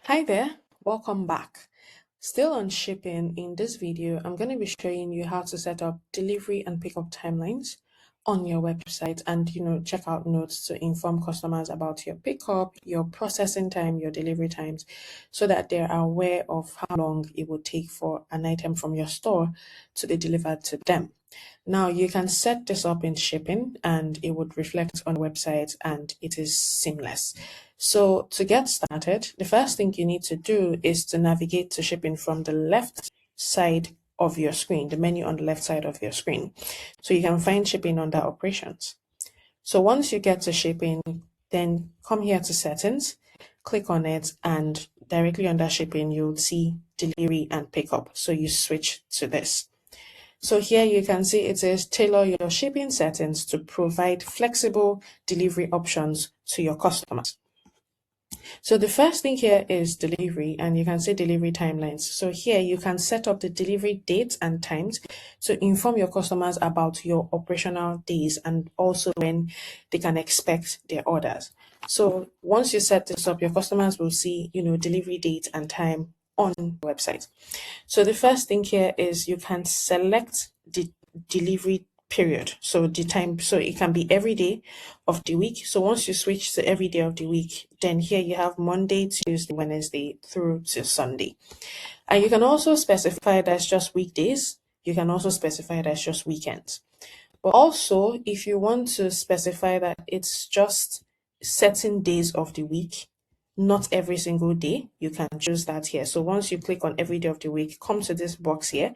Hi there, welcome back. Still on shipping, in this video, I'm going to be showing you how to set up delivery and pickup timelines on your website and check out notes to inform customers about your pickup, your processing time, your delivery times, so that they're aware of how long it would take for an item from your store to be delivered to them. Now you can set this up in shipping and it would reflect on the website and it is seamless. So to get started, the first thing you need to do is to navigate to shipping from the left side of your screen, the menu on the left side of your screen. So you can find shipping under operations. So once you get to shipping, then come here to settings, click on it, and directly under shipping, you'll see delivery and pickup. So you switch to this. So here you can see it says tailor your shipping settings to provide flexible delivery options to your customers. So the first thing here is delivery, and you can see delivery timelines. So here you can set up the delivery dates and times to inform your customers about your operational days and also when they can expect their orders. So once you set this up, your customers will see, delivery date and time on the website. So the first thing here is you can select the delivery period. So the time, so it can be every day of the week. So once you switch to every day of the week, then here you have Monday, Tuesday, Wednesday through to Sunday. And you can also specify that's just weekdays. You can also specify that's just weekends. But also, if you want to specify that it's just certain days of the week, not every single day, you can choose that here. So once you click on every day of the week, come to this box here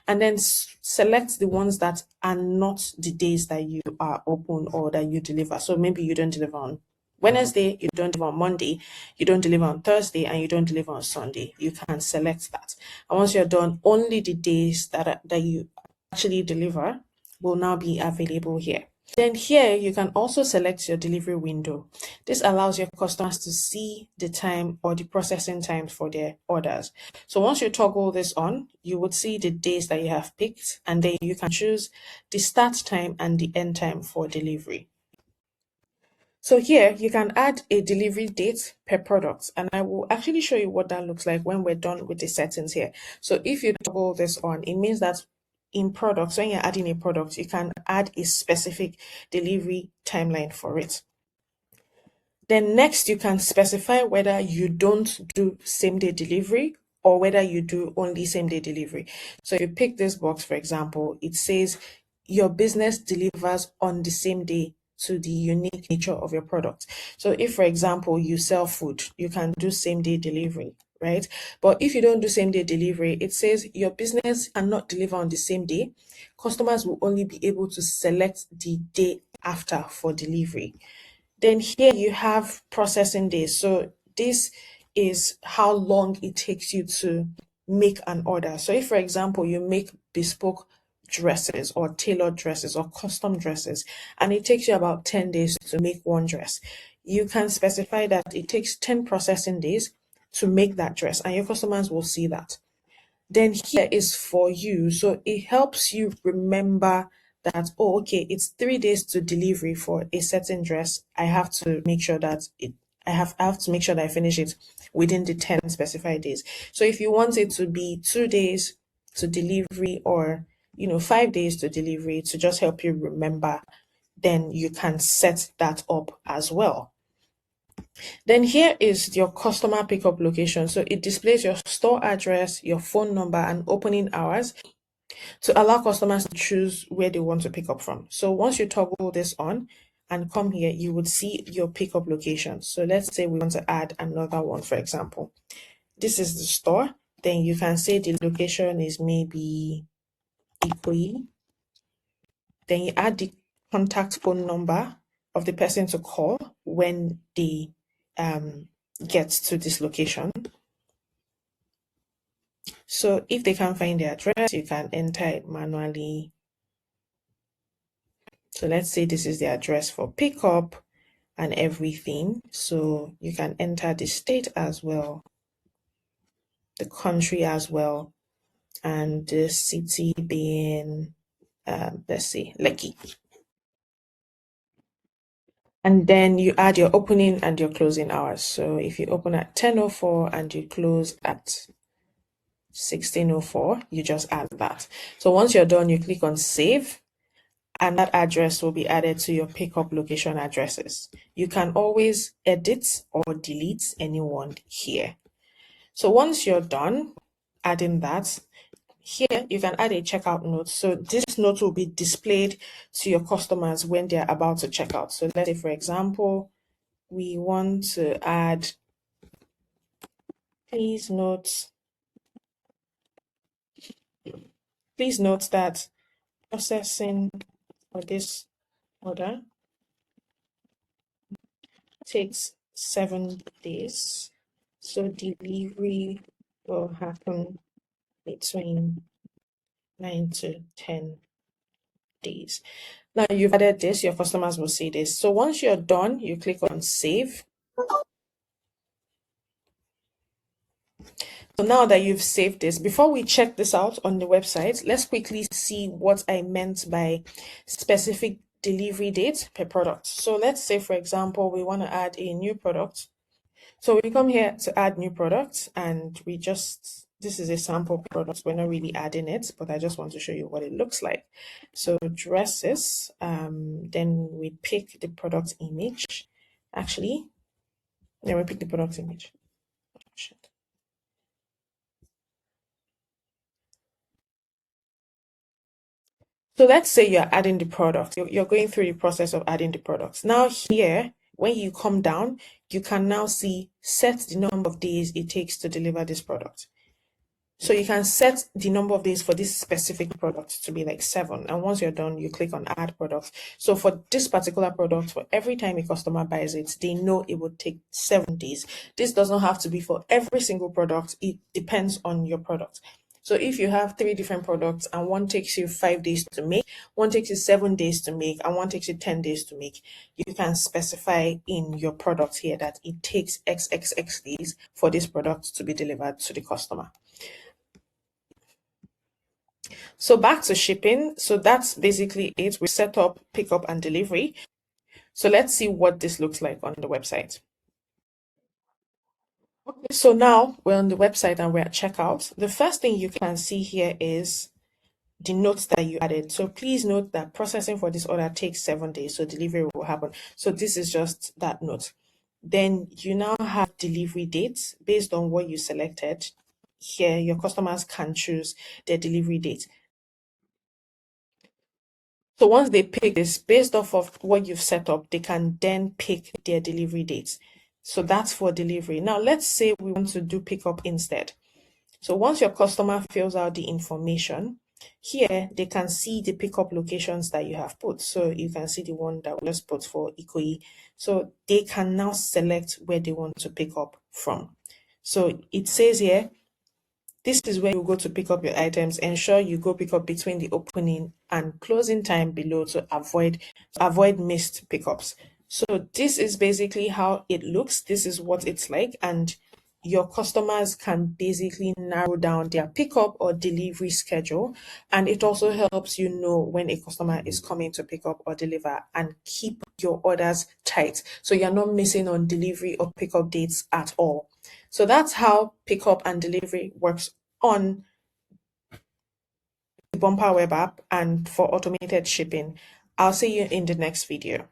and then select the ones that are not the days that you are open or that you deliver. So maybe you don't deliver on Wednesday, you don't deliver on Monday, you don't deliver on Thursday, and you don't deliver on Sunday. You can select that. And once you're done, only the days that you actually deliver will now be available here. Then here you can also select your delivery window. This allows your customers to see the time or the processing time for their orders. So once you toggle this on, you would see the days that you have picked, and then you can choose the start time and the end time for delivery. So here you can add a delivery date per product, and I will actually show you what that looks like when we're done with the settings here. So if you toggle this on, it means that in products, when you're adding a product, you can add a specific delivery timeline for it. Then next, you can specify whether you don't do same day delivery or whether you do only same day delivery. So if you pick this box, for example, it says your business delivers on the same day to the unique nature of your product. So if, for example, you sell food, you can do same day delivery, right? But if you don't do same day delivery, it says your business cannot deliver on the same day. Customers will only be able to select the day after for delivery. Then here you have processing days. So this is how long it takes you to make an order. So if, for example, you make bespoke dresses or tailored dresses or custom dresses, and it takes you about 10 days to make one dress, you can specify that it takes 10 processing days to make that dress, and your customers will see that. Then here is for you. So it helps you remember that, oh, okay, it's 3 days to delivery for a certain dress. I have to make sure that I have to make sure that I finish it within the 10 specified days. So if you want it to be 2 days to delivery or 5 days to delivery to just help you remember, then you can set that up as well. Then here is your customer pickup location. So it displays your store address, your phone number, and opening hours to allow customers to choose where they want to pick up from. So once you toggle this on and come here, you would see your pickup location. So let's say we want to add another one, for example. This is the store. Then you can say the location is maybe Ikoyi. Then you add the contact phone number of the person to call when they get to this location. So if they can't find the address, you can enter it manually. So let's say this is the address for pickup and everything. So you can enter the state as well, the country as well, and the city being, let's say, Lekki. And then you add your opening and your closing hours. So if you open at 10:04 and you close at 16:04, you just add that. So once you're done, you click on save, and that address will be added to your pickup location addresses. You can always edit or delete anyone here. So once you're done adding that, here you can add a checkout note. So this note will be displayed to your customers when they're about to check out. So let's say, for example, we want to add, please note that processing for this order takes 7 days. So delivery will happen between 9 to 10 days. Now you've added this, your customers will see this. So once you're done, you click on save. So now that you've saved this, before we check this out on the website, let's quickly see what I meant by specific delivery date per product. So let's say, for example, we want to add a new product. So we come here to add new products, and this is a sample product. We're not really adding it, but I just want to show you what it looks like. So dresses, then we pick the product image. Actually, then we pick the product image. Shit. So let's say you're adding the product, you're going through the process of adding the products. Now here, when you come down, you can now see set the number of days it takes to deliver this product. So you can set the number of days for this specific product to be like 7. And once you're done, you click on add products. So for this particular product, for every time a customer buys it, they know it would take 7 days. This doesn't have to be for every single product. It depends on your product. So if you have 3 different products and one takes you 5 days to make, one takes you 7 days to make, and one takes you 10 days to make, you can specify in your product here that it takes XXX days for this product to be delivered to the customer. So back to shipping. So that's basically it. We set up pickup and delivery. So let's see what this looks like on the website. Okay, so now we're on the website and we're at checkout. The first thing you can see here is the notes that you added. So please note that processing for this order takes 7 days, so delivery will happen. So this is just that note. Then you now have delivery dates based on what you selected. Here, your customers can choose their delivery date. So once they pick this, based off of what you've set up, they can then pick their delivery dates. So that's for delivery. Now, let's say we want to do pickup instead. So once your customer fills out the information, here they can see the pickup locations that you have put. So you can see the one that we just put for Ikoyi. So they can now select where they want to pick up from. So it says here, this is where you go to pick up your items. Ensure you go pick up between the opening and closing time below to avoid missed pickups. So this is basically how it looks. This is what it's like, and your customers can basically narrow down their pickup or delivery schedule, and it also helps you know when a customer is coming to pick up or deliver and keep your orders tight so you're not missing on delivery or pickup dates at all. So that's how pickup and delivery works on the Bumper web app and for automated shipping. I'll see you in the next video.